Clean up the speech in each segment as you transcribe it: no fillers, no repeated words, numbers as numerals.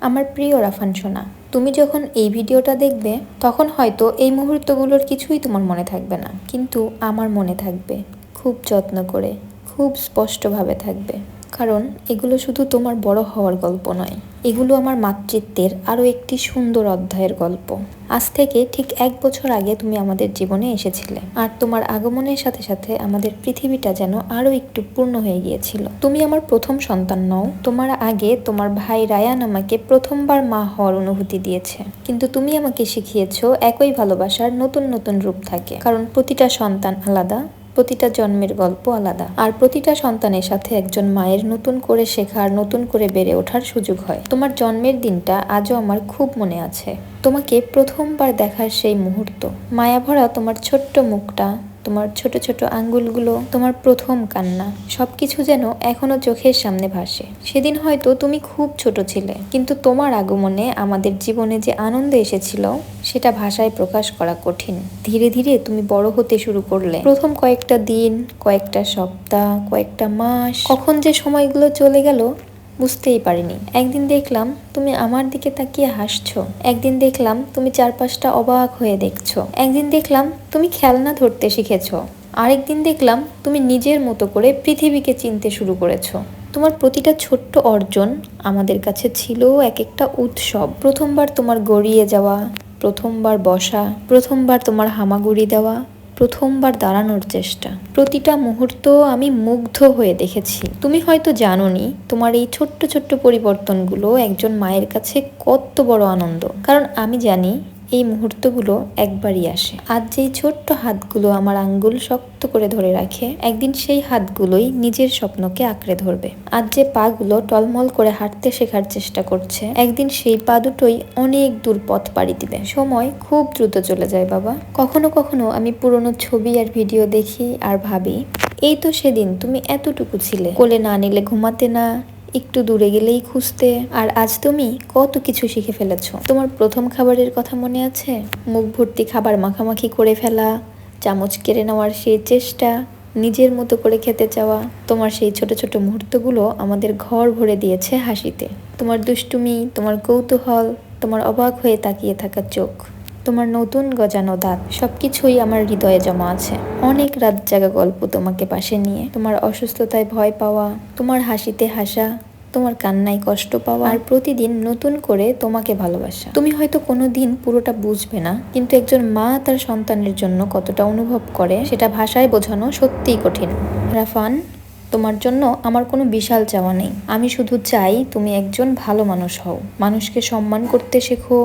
আমার প্রিয় রাফান সোনা, তুমি যখন এই ভিডিওটা দেখবে তখন হয়তো এই মুহূর্তগুলোর কিছুই তোমার মনে থাকবে না, কিন্তু আমার মনে থাকবে। খুব যত্ন করে, খুব স্পষ্টভাবে থাকবে। কারণ এগুলো শুধু তোমার বড় হওয়ার গল্প নয়, এগুলো আমার মাতৃত্বের আরও একটি সুন্দর অধ্যায়ের গল্প। আজ থেকে ঠিক 1 বছর আগে তুমি আমাদের জীবনে এসেছিলে, আর তোমার আগমনের সাথে সাথে আমাদের পৃথিবীটা যেন আরও একটু পূর্ণ হয়ে গিয়েছিল। তুমি আমার প্রথম সন্তান নও, তোমার আগে তোমার ভাই রায়ান আমাকে প্রথমবার মা হওয়ার অনুভূতি দিয়েছে, কিন্তু তুমি আমাকে শিখিয়েছো একই ভালোবাসার নতুন নতুন রূপ থাকে। কারণ প্রতিটা সন্তান আলাদা, প্রতিটা জন্মের গল্প আলাদা, আর প্রতিটা সন্তানের সাথে একজন মায়ের নতুন করে শেখার, নতুন করে বেড়ে ওঠার সুযোগ হয়। তোমার জন্মের দিনটা আজও আমার খুব মনে আছে। তোমাকে প্রথমবার দেখার সেই মুহূর্ত, মায়াভরা তোমার ছোট্ট মুখটা, তোমার ছোট ছোট আঙ্গুলগুলো, তোমার প্রথম কান্না, সবকিছু যেন এখনো চোখের সামনে ভাসে। সেদিন হয়তো তুমি খুব ছোট ছিলে, কিন্তু তোমার আগমনে আমাদের জীবনে যে আনন্দ এসেছিল সেটা ভাষায় প্রকাশ করা কঠিন। ধীরে ধীরে তুমি বড় হতে শুরু করলে। প্রথম কয়েকটা দিন, কয়েকটা সপ্তাহ, কয়েকটা মাস, কখন যে সময়গুলো চলে গেল বুঝতেই পারিনি। একদিন দেখলাম তুমি আমার দিকে তাকিয়ে হাসছো, একদিন দেখলাম তুমি চারপাশটা অবাক হয়ে দেখছো, একদিন দেখলাম তুমি খেলনা ধরতে শিখেছো, আরেকদিন দেখলাম তুমি নিজের মতো করে পৃথিবীকে চিনতে শুরু করেছো। তোমার প্রতিটা ছোট্ট অর্জন আমাদের কাছে ছিল এক একটা উৎসব। প্রথমবার তোমার গড়িয়ে যাওয়া, প্রথমবার বসা, প্রথমবার তোমার হামাগুড়ি দেওয়া, প্রথমবার দাঁড়ানোর চেষ্টা, প্রতিটা মুহূর্ত আমি মুগ্ধ হয়ে দেখেছি। তুমি হয়তো জানোনি তোমার এই ছোট্ট ছোট্ট পরিবর্তনগুলো একজন মায়ের কাছে কত বড় আনন্দ। কারণ আমি জানি এই মুহূর্তগুলো একবারই আসে। আজ যেই ছোট্ট হাতগুলো আমার আঙ্গুল শক্ত করে ধরে রাখে, একদিন সেই হাতগুলোই নিজের স্বপ্নকে আঁকড়ে ধরবে। আজ যে পাগুলো টলমল করে হাঁটতে শেখার চেষ্টা করছে, একদিন সেই পা দুটোই অনেক দূর পথ পাড়ি দিবে। সময় খুব দ্রুত চলে যায় বাবা। কখনো কখনো আমি পুরনো ছবি আর ভিডিও দেখি আর ভাবি, এই তো সেদিন তুমি এতটুকু ছিলে, কোলে না নিলে ঘুমাতে না, একটু দূরে গেলেই খুঁজতে, আর আজ তুমি কত কিছু শিখে ফেলেছো। তোমার প্রথম খাবারের কথা মনে আছে? মুখ ভর্তি খাবার মাখামাখি করে ফেলা, চামচ কেড়ে নেওয়ার সেই চেষ্টা, নিজের মতো করে খেতে চাওয়া। তোমার সেই ছোট ছোট মুহূর্তগুলো আমাদের ঘর ভরে দিয়েছে হাসিতে। তোমার দুষ্টুমি, তোমার কৌতূহল, তোমার অবাক হয়ে তাকিয়ে থাকা চোখ, তোমার নতুন গজানো দাঁত, সবকিছুই আমার হৃদয়ে জমা আছে। অনেক রাত জাগা গল্প তোমাকে পাশে নিয়ে, তোমার অসুস্থতায় ভয় পাওয়া, তোমার হাসিতে হাসা, তোমার কান্নায় কষ্ট পাওয়া, আর প্রতিদিন নতুন করে তোমাকে ভালোবাসা। তুমি হয়তো কোনোদিন পুরোটা বুঝবে না, কিন্তু একজন মা তার সন্তানের জন্য কতটা অনুভব করে সেটা ভাষায় বোঝানো সত্যিই কঠিন। রাফান, তোমার জন্য আমার কোনো বিশাল চাওয়া নেই। আমি শুধু চাই তুমি একজন ভালো মানুষ হও, মানুষকে সম্মান করতে শেখো,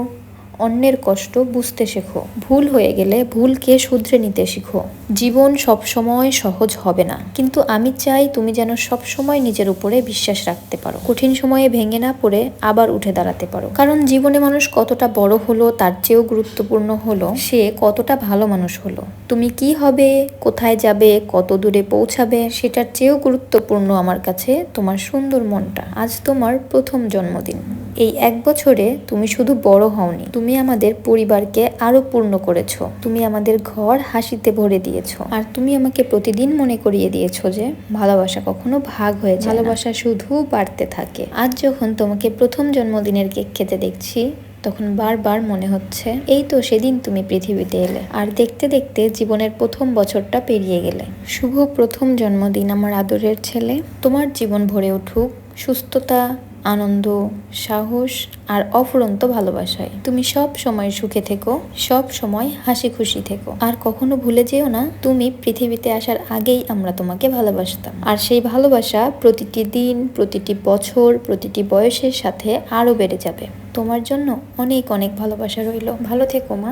অন্যের কষ্ট বুঝতে শেখো, ভুল হয়ে গেলে ভুলকে শুধরে নিতে শিখো। জীবন সবসময় সহজ হবে না, কিন্তু আমি চাই তুমি যেন সবসময় নিজের উপরে বিশ্বাস রাখতে পারো, কঠিন সময়ে ভেঙে না পড়ে আবার উঠে দাঁড়াতে পারো। কারণ জীবনে মানুষ কতটা বড় হলো তার চেয়েও গুরুত্বপূর্ণ হলো সে কতটা ভালো মানুষ হলো। তুমি কি হবে, কোথায় যাবে, কত দূরে পৌঁছাবে, সেটার চেয়েও গুরুত্বপূর্ণ আমার কাছে তোমার সুন্দর মনটা। আজ তোমার প্রথম জন্মদিন। এই 1 বছরে তুমি শুধু বড় হওনি, তুমি আমাদের পরিবারকে আরো পূর্ণ করেছো। তুমি আমাদের ঘর হাসিতে ভরে দিয়েছো, আর তুমি আমাকে প্রতিদিন মনে করিয়ে দিয়েছো যে ভালোবাসা কখনো ভাগ হয়ে যায় না, ভালোবাসা শুধু বাড়তে থাকে। আজ যখন তোমাকে প্রথম জন্মদিনের কেক খেতে দেখছি, তখন বারবার মনে হচ্ছে এই তো সেদিন তুমি পৃথিবীতে এলে, আর দেখতে দেখতে জীবনের প্রথম বছরটা পেরিয়ে গেলে। শুভ প্রথম জন্মদিন আমার আদরের ছেলে। তোমার জীবন ভরে উঠুক সুস্থতা, আনন্দ, সাহস আর অফুরন্ত ভালোবাসায়। তুমি সব সময় সুখে থেকো, সব সময় হাসি খুশি থেকো, আর কখনো ভুলে যেও না তুমি পৃথিবীতে আসার আগেই আমরা তোমাকে ভালোবাসতাম। আর সেই ভালোবাসা প্রতিটি দিন, প্রতিটি বছর, প্রতিটি বয়সের সাথে আরো বেড়ে যাবে। তোমার জন্য অনেক অনেক ভালোবাসা রইল। ভালো থেকো মা।